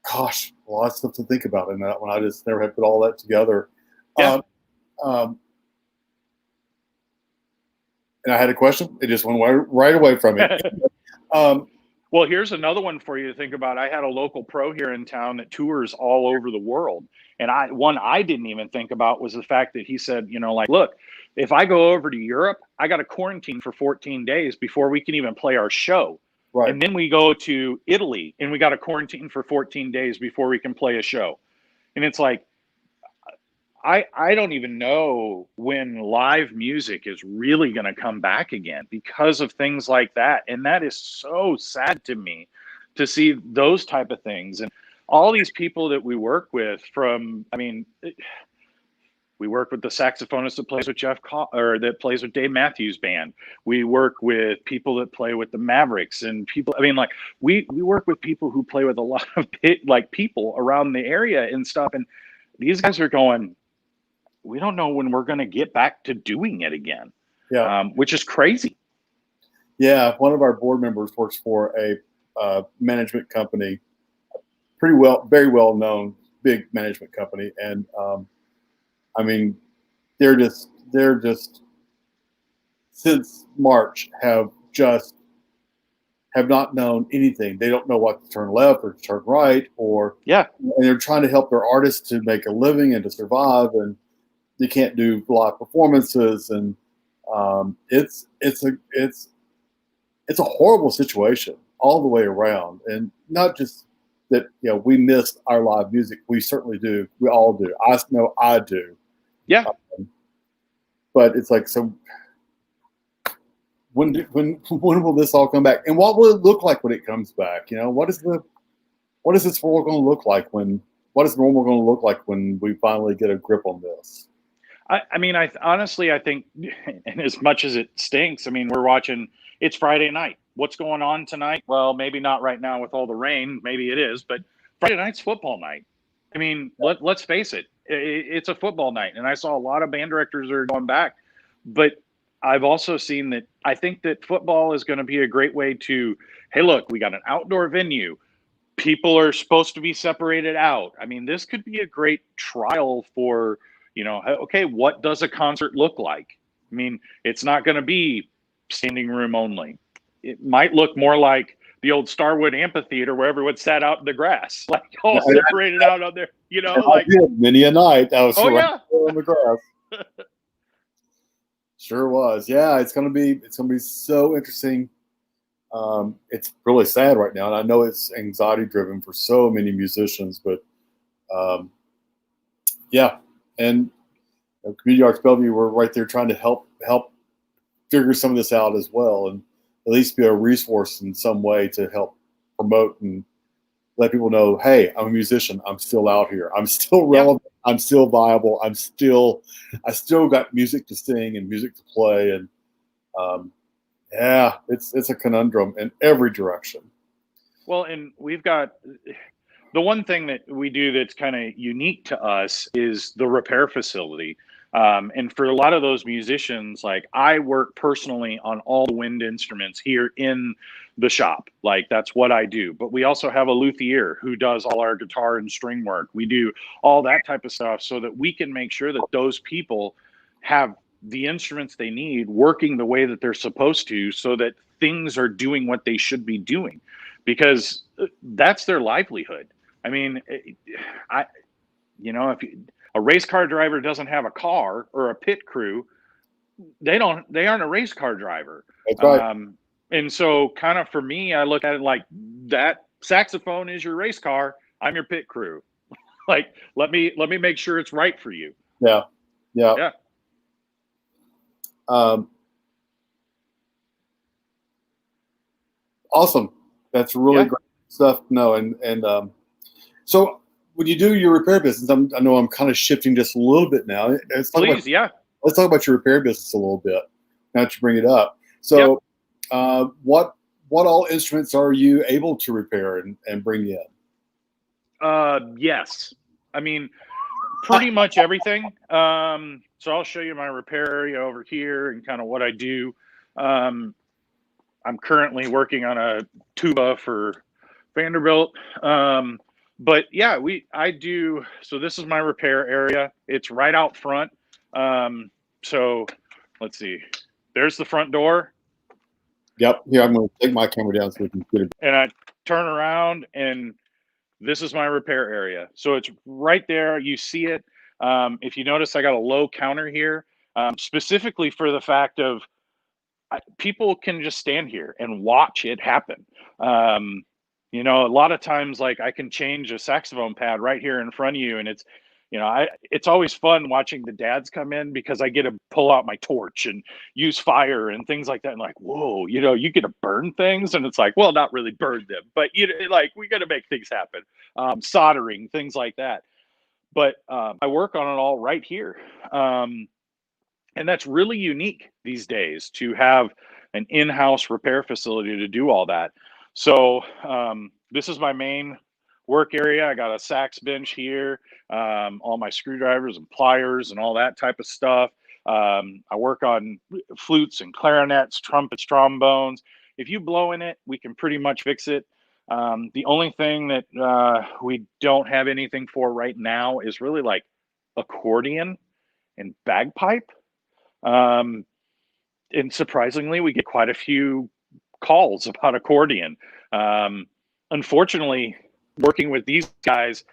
Gosh, a lot of stuff to think about in that one. I just never had put all that together. Yeah. And I had a question. It just went right away from me. Well, here's another one for you to think about. I had a local pro here in town that tours all over the world. And one I didn't even think about was the fact that he said, look, if I go over to Europe, I got to quarantine for 14 days before we can even play our show. Right. And then we go to Italy and we got to quarantine for 14 days before we can play a show. And it's like, I don't even know when live music is really going to come back again because of things like that. And that is so sad to me to see those type of things. And all these people that we work with we work with the saxophonist that plays with that plays with Dave Matthews Band. We work with people that play with the Mavericks and people. I mean, like we work with people who play with a lot of people around the area and stuff. And these guys are going, we don't know when we're going to get back to doing it again. Yeah. Which is crazy. Yeah. One of our board members works for a management company, very well known, big management company. And, they're just since March have not known anything. They don't know what to turn left or to turn right, and they're trying to help their artists to make a living and to survive, and they can't do live performances, and it's a horrible situation all the way around, and not just that we missed our live music. We certainly do. We all do. I know I do. Yeah. But it's like, so when will this all come back? And what will it look like when it comes back? What is this world going to look like what is normal going to look like when we finally get a grip on this? I mean, honestly, I think, and as much as it stinks, I mean, we're watching, it's Friday night. What's going on tonight? Well, maybe not right now with all the rain. Maybe it is, but Friday night's football night. I mean, let's face it. It's a football night. And I saw a lot of band directors are going back. But I've also seen that I think that football is going to be a great way to, hey, look, we got an outdoor venue. People are supposed to be separated out. I mean, this could be a great trial for, okay, what does a concert look like? I mean, it's not going to be standing room only. It might look more like the old Starwood Amphitheater where everyone sat out in the grass, like all separated out on there, like many a night I was on the grass. Sure was. Yeah, it's gonna be so interesting. It's really sad right now, and I know it's anxiety driven for so many musicians, but yeah. And Community Arts Bellevue, we're right there trying to help figure some of this out as well, and at least be a resource in some way to help promote and let people know, hey, I'm a musician. I'm still out here. I'm still relevant. Yeah. I'm still viable. I still got music to sing and music to play. And it's a conundrum in every direction. Well, and we've got the one thing that we do that's kind of unique to us is the repair facility. And for a lot of those musicians, like I work personally on all the wind instruments here in the shop. Like that's what I do. But we also have a luthier who does all our guitar and string work. We do all that type of stuff so that we can make sure that those people have the instruments they need working the way that they're supposed to, so that things are doing what they should be doing, because that's their livelihood. I mean, if a race car driver doesn't have a car or a pit crew, they aren't a race car driver. That's right. And so kind of for me, I look at it like that saxophone is your race car. I'm your pit crew. Like, let me make sure it's right for you. Yeah. Awesome. That's really great stuff. No, and so when you do your repair business, I know I'm kind of shifting just a little bit now. Let's talk about your repair business a little bit. Now that you bring it up, so what all instruments are you able to repair and bring in? Yes, I mean pretty much everything. So I'll show you my repair area over here and kind of what I do. I'm currently working on a tuba for Vanderbilt. But yeah, I do. So this is my repair area. It's right out front. So let's see. There's the front door. Yep. Here, I'm going to take my camera down so we can get it. And I turn around, and this is my repair area. So it's right there. You see it. If you notice, I got a low counter here, specifically for the fact of people can just stand here and watch it happen. A lot of times, like I can change a saxophone pad right here in front of you, and it's, it's always fun watching the dads come in, because I get to pull out my torch and use fire and things like that. And like, whoa, you get to burn things, and it's like, well, not really burn them, but like we got to make things happen. Soldering, things like that. But I work on it all right here. And that's really unique these days, to have an in-house repair facility to do all that. So this is my main work area. I got a sax bench here, all my screwdrivers and pliers and all that type of stuff. I work on flutes and clarinets, trumpets, trombones. If you blow in it, we can pretty much fix it. The only thing that we don't have anything for right now is really like accordion and bagpipe. And surprisingly, we get quite a few calls about accordion. Unfortunately, working with these guys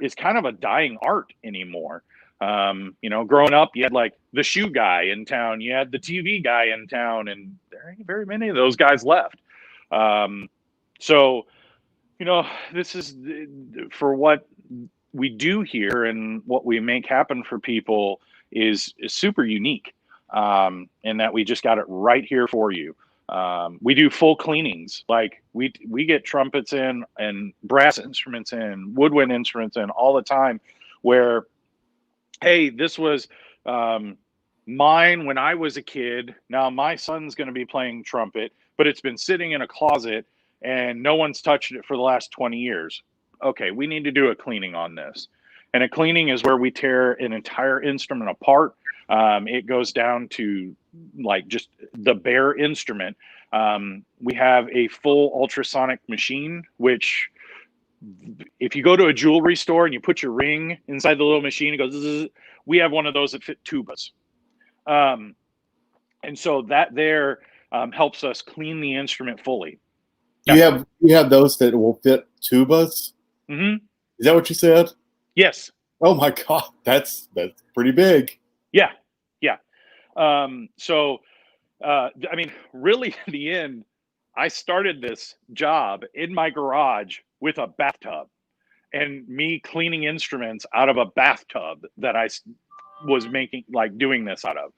is kind of a dying art anymore. Growing up, you had like the shoe guy in town, you had the TV guy in town, and there ain't very many of those guys left. So This is for what we do here and what we make happen for people is super unique, in that we just got it right here for you. We do full cleanings. Like we get trumpets in and brass instruments in, woodwind instruments in all the time. Where, hey, this was mine when I was a kid. Now my son's going to be playing trumpet, but it's been sitting in a closet and no one's touched it for the last 20 years. Okay, we need to do a cleaning on this. And a cleaning is where we tear an entire instrument apart. It goes down to like just the bare instrument. We have a full ultrasonic machine, which if you go to a jewelry store and you put your ring inside the little machine, it goes zzz. We have one of those that fit tubas. And so that there helps us clean the instrument fully. You have those that will fit tubas? Mm-hmm. Is that what you said? Yes. Oh my God, that's pretty big. Yeah. So I mean, really, in the end, I started this job in my garage with a bathtub and me cleaning instruments out of a bathtub that I was making, like doing this out of.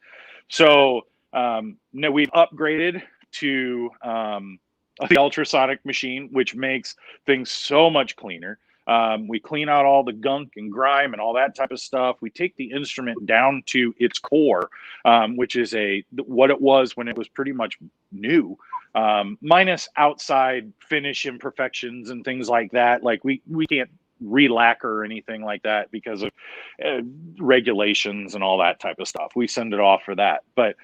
So no, we've upgraded to the ultrasonic machine, which makes things so much cleaner. We clean out all the gunk and grime and all that type of stuff. We take the instrument down to its core, which is what it was when it was pretty much new, minus outside finish imperfections and things like that. Like we can't re-lacquer or anything like that because of regulations and all that type of stuff. We send it off for that. But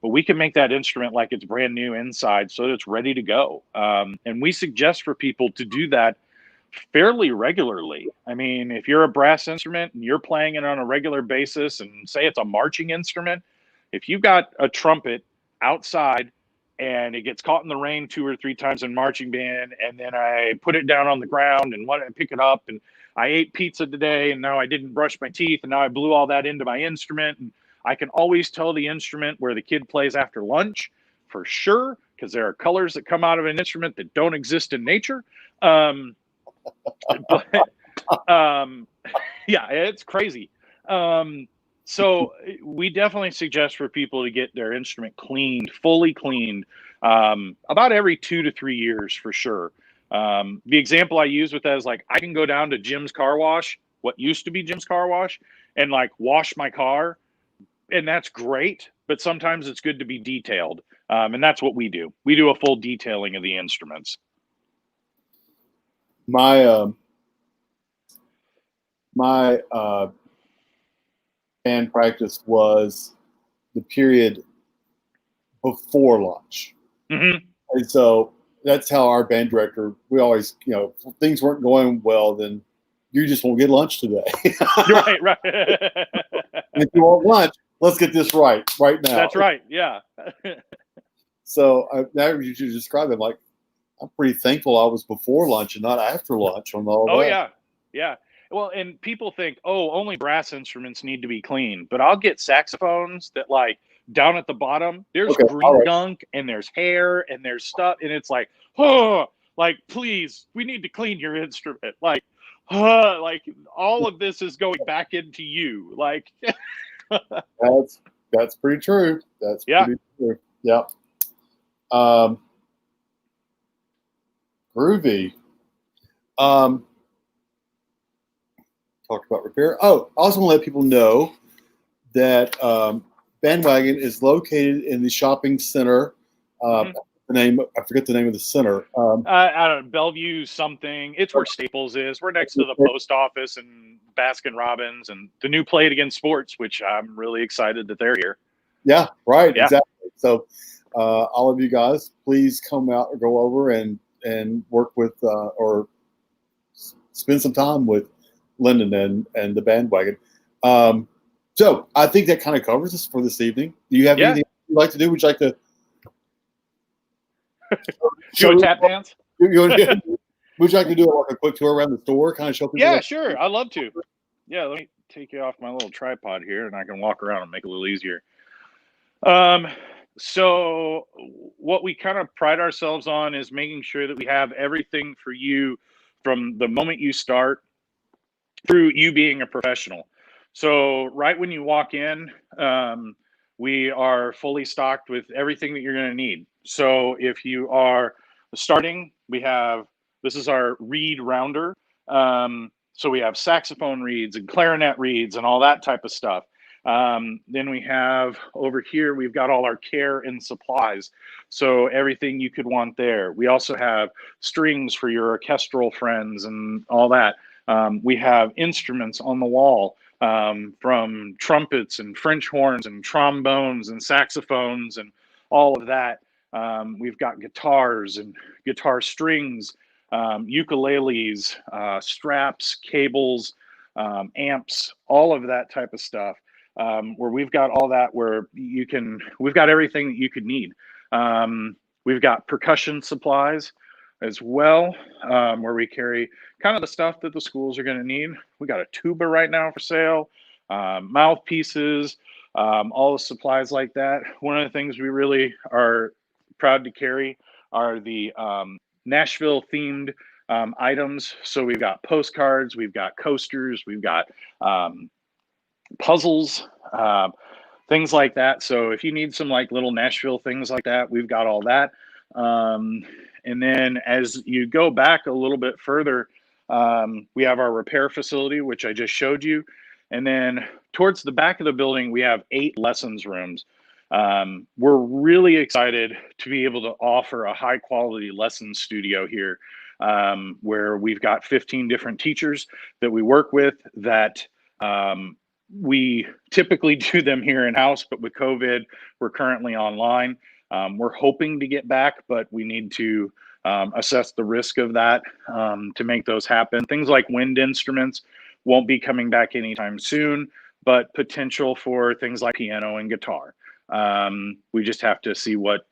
we can make that instrument like it's brand new inside so that it's ready to go. And we suggest for people to do that fairly regularly. I mean, if you're a brass instrument and you're playing it on a regular basis, and say it's a marching instrument, if you've got a trumpet outside and it gets caught in the rain 2 or 3 times in marching band, and then I put it down on the ground and want to pick it up, and I ate pizza today and now I didn't brush my teeth and now I blew all that into my instrument, and I can always tell the instrument where the kid plays after lunch for sure, because there are colors that come out of an instrument that don't exist in nature. But yeah, it's crazy. So we definitely suggest for people to get their instrument cleaned, fully cleaned, about every 2 to 3 years for sure. The example I use with that is like, I can go down to Jim's Car Wash, what used to be Jim's Car Wash, and like wash my car. And that's great, but sometimes it's good to be detailed. And that's what we do. We do a full detailing of the instruments. My band practice was the period before lunch. Mm-hmm. And so that's how our band director, we always, if things weren't going well, then you just won't get lunch today. Right. If you want lunch, let's get this right now. That's right. Yeah. So now you should describe it, like, I'm pretty thankful I was before lunch and not after lunch on all that. Oh, yeah. Well, and people think, only brass instruments need to be cleaned. But I'll get saxophones that, like, down at the bottom, there's green gunk and there's hair and there's stuff. And it's like, like, please, we need to clean your instrument. Like, like, all of this is going back into you. Like, that's pretty true. That's pretty true. Yeah. Groovy. Talked about repair. I also want to let people know that Bandwagon is located in the shopping center. I forget the name of the center. I don't know, Bellevue something. It's where Staples is. We're next to the post office and Baskin Robbins and the new Play It Again Sports, which I'm really excited that they're here. Yeah, right. Yeah. Exactly. So all of you guys, please come out or go over and work with or spend some time with Linden and the Bandwagon. So I think that kind of covers us for this evening. Do you have anything you'd like to do? Would you like to do a tap dance? Would you like to do like a quick tour around the store, kind of show people? Yeah, sure. I'd love to. Yeah, let me take you off my little tripod here and I can walk around and make it a little easier. So what we kind of pride ourselves on is making sure that we have everything for you from the moment you start through you being a professional. So right when you walk in, we are fully stocked with everything that you're going to need. So if you are starting, we have, this is our reed rounder. So we have saxophone reeds and clarinet reeds and all that type of stuff. Then we have over here, we've got all our care and supplies. So everything you could want there. We also have strings for your orchestral friends and all that. We have instruments on the wall, from trumpets and French horns and trombones and saxophones and all of that. We've got guitars and guitar strings, ukuleles, straps, cables, amps, all of that type of stuff. Where we've got all that, where we've got everything that you could need. We've got percussion supplies as well, where we carry kind of the stuff that the schools are going to need. We got a tuba right now for sale, mouthpieces, all the supplies like that. One of the things we really are proud to carry are the Nashville themed items. So we've got postcards, we've got coasters, we've got puzzles, things like that. So if you need some like little Nashville things like that, we've got all that. And then as you go back a little bit further, we have our repair facility, which I just showed you. And then towards the back of the building, we have 8 lessons rooms. We're really excited to be able to offer a high quality lesson studio here, where we've got 15 different teachers that we work with that we typically do them here in house, but with COVID, we're currently online. We're hoping to get back, but we need to assess the risk of that to make those happen. Things like wind instruments won't be coming back anytime soon, but potential for things like piano and guitar. We just have to see what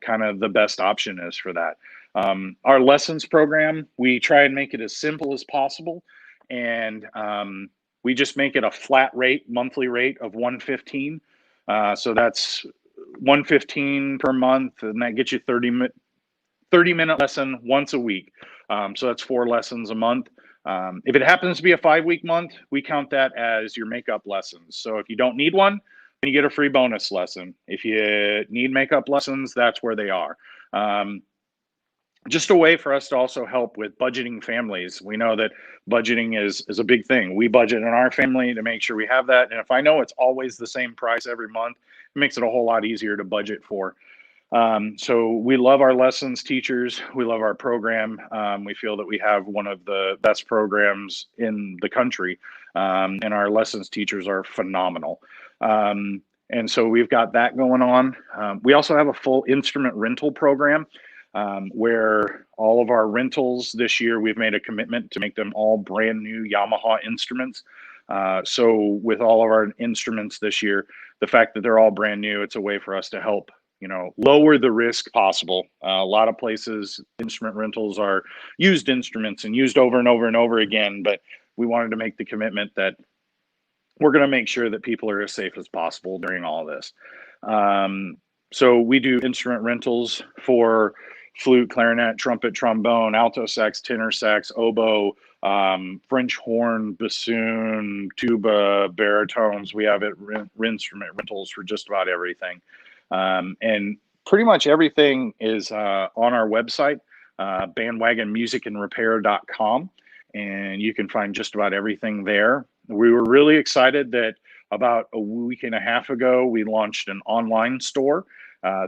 kind of the best option is for that. Our lessons program, we try and make it as simple as possible, and we just make it a flat rate, monthly rate of $115. So that's $115 per month, and that gets you 30-minute lesson once a week. So that's 4 lessons a month. If it happens to be a 5-week month, we count that as your makeup lessons. So if you don't need one, then you get a free bonus lesson. If you need makeup lessons, that's where they are. Just a way for us to also help with budgeting families. We know that budgeting is a big thing. We budget in our family to make sure we have that. And if I know it's always the same price every month, it makes it a whole lot easier to budget for. So we love our lessons teachers. We love our program. We feel that we have one of the best programs in the country, and our lessons teachers are phenomenal. And so we've got that going on. We also have a full instrument rental program, where all of our rentals this year, we've made a commitment to make them all brand new Yamaha instruments. So with all of our instruments this year, the fact that they're all brand new, it's a way for us to help, lower the risk possible. A lot of places, instrument rentals are used instruments and used over and over and over again, but we wanted to make the commitment that we're going to make sure that people are as safe as possible during all of this. So we do instrument rentals for flute, clarinet, trumpet, trombone, alto sax, tenor sax, oboe, French horn, bassoon, tuba, baritones. We have instrument rentals for just about everything. And pretty much everything is on our website, bandwagonmusicandrepair.com, and you can find just about everything there. We were really excited that about a week and a half ago, we launched an online store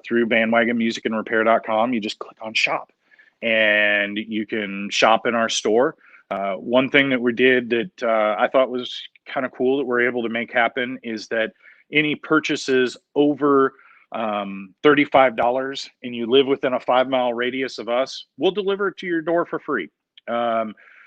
through bandwagonmusicandrepair.com. You just click on shop and you can shop in our store. One thing that we did that I thought was kind of cool that we're able to make happen is that any purchases over $35 and you live within a 5-mile radius of us, we'll deliver it to your door for free.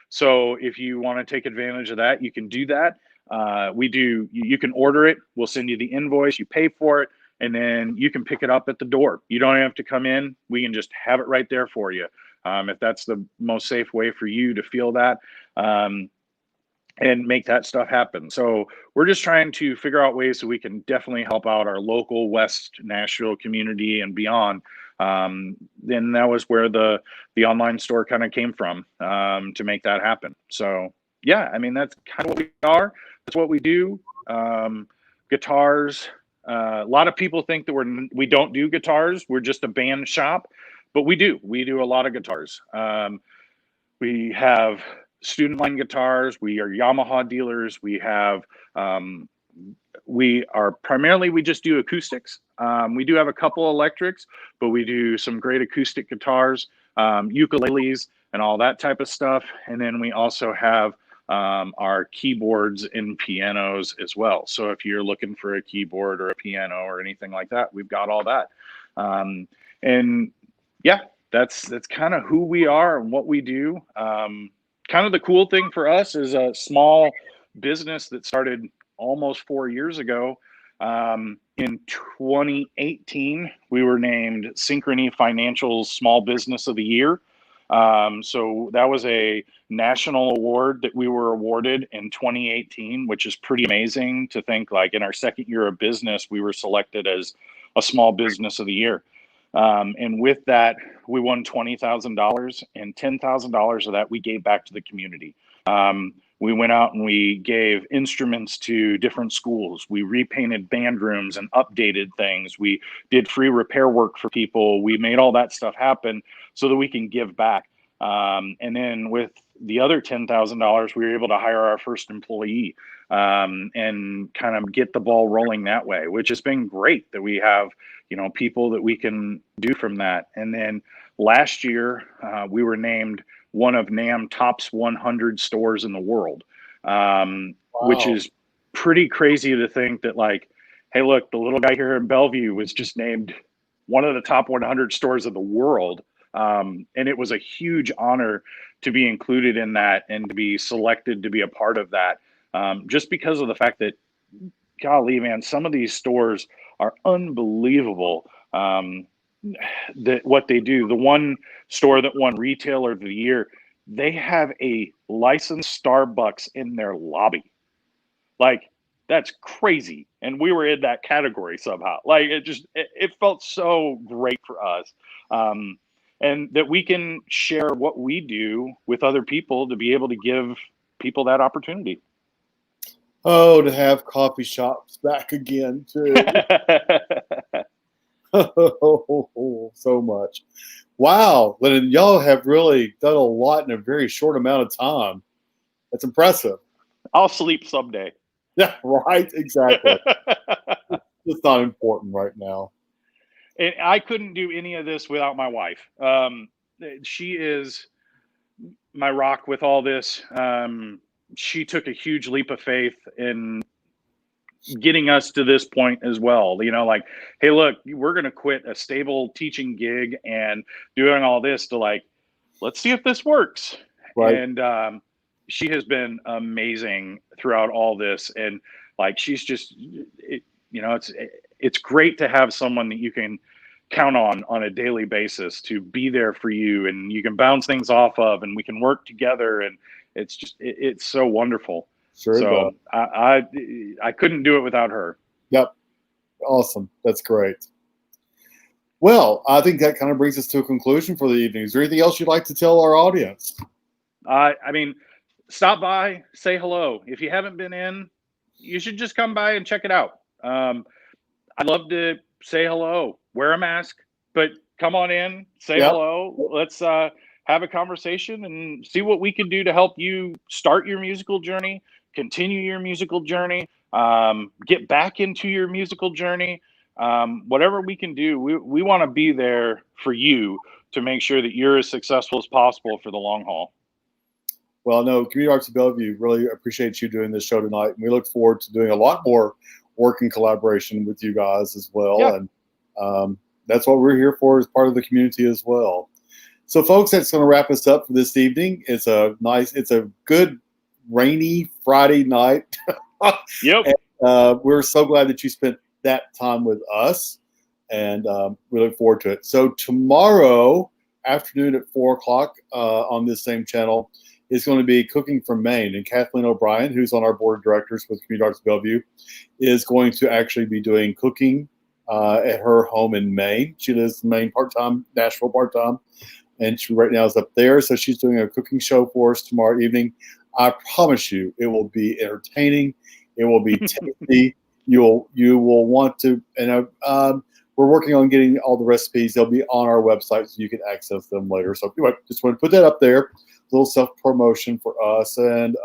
So if you want to take advantage of that, you can do that. You can order it. We'll send you the invoice, you pay for it, and then you can pick it up at the door. You don't have to come in. We can just have it right there for you. If that's the most safe way for you to feel that. and make that stuff happen. So we're just trying to figure out ways so we can definitely help out our local West Nashville community and beyond. Then that was where the online store kind of came from, to make that happen. So yeah, I mean, that's kind of what we are. That's what we do. Guitars. A lot of people think that we don't do guitars. We're just a band shop, but we do. We do a lot of guitars. We have student line guitars. We are Yamaha dealers. We have, we just do acoustics. We do have a couple electrics, but we do some great acoustic guitars, ukuleles, and all that type of stuff. And then we also have our keyboards and pianos as well. So if you're looking for a keyboard or a piano or anything like that, we've got all that. And yeah, that's kind of who we are and what we do. Kind of the cool thing for us is a small business that started almost 4 years ago. In 2018, we were named Synchrony Financial's Small Business of the Year. So that was a national award that we were awarded in 2018, which is pretty amazing to think, like, in our second year of business, we were selected as a Small Business of the Year. And with that, we won $20,000, and $10,000 of that we gave back to the community. We went out and we gave instruments to different schools. We repainted band rooms and updated things. We did free repair work for people. We made all that stuff happen so that we can give back. And then with the other $10,000, we were able to hire our first employee, and kind of get the ball rolling that way, which has been great that we have, people that we can do from that. And then last year, we were named one of NAMM Top's 100 stores in the world, which is pretty crazy to think that, like, hey, look, the little guy here in Bellevue was just named one of the top 100 stores of the world. And it was a huge honor to be included in that and to be selected to be a part of that, just because of the fact that, golly, man, some of these stores are unbelievable. That what they do. The one store that won Retailer of the Year, they have a licensed Starbucks in their lobby. Like, that's crazy. And we were in that category somehow. Like, it felt so great for us. And that we can share what we do with other people to be able to give people that opportunity. Oh, to have coffee shops back again, too. Oh, so much. Wow, Linden, y'all have really done a lot in a very short amount of time. That's impressive. I'll sleep someday. Yeah, right, exactly. It's not important right now. And I couldn't do any of this without my wife. She is my rock with all this. She took a huge leap of faith in getting us to this point as well. Like, hey, look, we're going to quit a stable teaching gig and doing all this to, like, let's see if this works. Right. And she has been amazing throughout all this. And, like, she's just, it's great to have someone that you can count on a daily basis to be there for you, and you can bounce things off of, and we can work together. And it's just, it's so wonderful. Sure. So I couldn't do it without her. Yep. Awesome. That's great. Well, I think that kind of brings us to a conclusion for the evening. Is there anything else you'd like to tell our audience? I mean, stop by, say hello. If you haven't been in, you should just come by and check it out. I'd love to say hello, wear a mask, but come on in, say hello. Let's have a conversation and see what we can do to help you start your musical journey, continue your musical journey, get back into your musical journey. Whatever we can do, we want to be there for you to make sure that you're as successful as possible for the long haul. Well, no, Community Arts of Bellevue really appreciates you doing this show tonight. And we look forward to doing a lot more work in collaboration with you guys as well. Yeah. And that's what we're here for, as part of the community as well. So, folks, that's going to wrap us up for this evening. It's a good rainy Friday night. Yep. And, we're so glad that you spent that time with us, and we look forward to it. So tomorrow afternoon at 4:00 on this same channel, is going to be Cooking from Maine. And Kathleen O'Brien, who's on our board of directors with Community Arts Bellevue, is going to actually be doing cooking at her home in Maine. She lives in Maine part-time, Nashville part-time, and she right now is up there. So she's doing a cooking show for us tomorrow evening. I promise you, it will be entertaining. It will be tasty. You will want to, and we're working on getting all the recipes. They'll be on our website so you can access them later. So anyway, just want to put that up there. A little self-promotion for us. And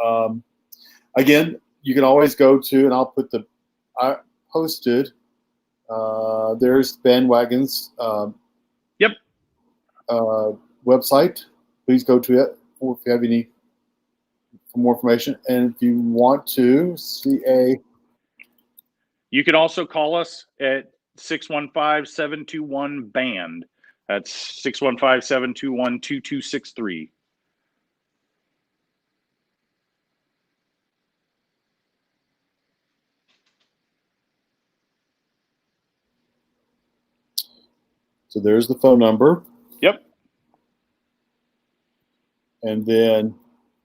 again, you can always go to, and I posted, there's Bandwagon's website. Please go to it if you have any for more information. And if you want to see you can also call us at 615-721-BAND. That's 615-721-2263. So there's the phone number. Yep. And then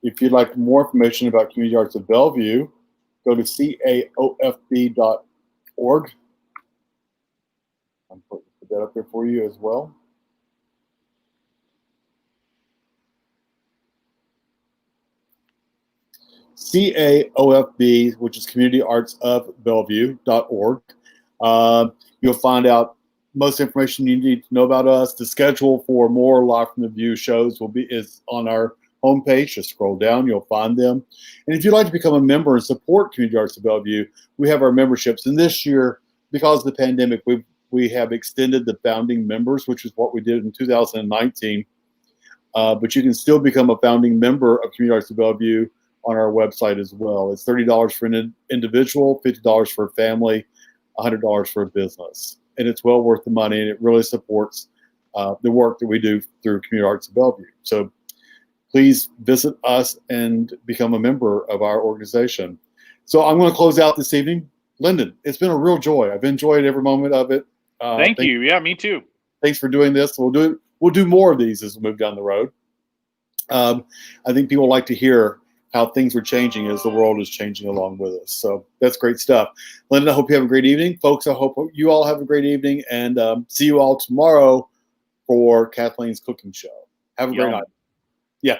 if you'd like more information about Community Arts of Bellevue, go to caofb.org. I'm put that up there for you as well. CAOFB, which is Community Arts of Bellevue.org. You'll find out most information you need to know about us. The schedule for more Live from the View shows is on our homepage. Just scroll down, you'll find them. And if you'd like to become a member and support Community Arts of Bellevue, we have our memberships. And this year, because of the pandemic, we have extended the founding members, which is what we did in 2019. But you can still become a founding member of Community Arts of Bellevue on our website as well. It's $30 for an individual, $50 for a family, $100 for a business. And it's well worth the money, and it really supports the work that we do through Community Arts of Bellevue. So please visit us and become a member of our organization. So I'm going to close out this evening. Linden, it's been a real joy. I've enjoyed every moment of it. Thank you. Yeah, me too. Thanks for doing this. We'll do more of these as we move down the road. I think people like to hear how things are changing as the world is changing along with us. So that's great stuff. Linden, I hope you have a great evening. Folks, I hope you all have a great evening, and see you all tomorrow for Kathleen's cooking show. Have a great night. Yeah.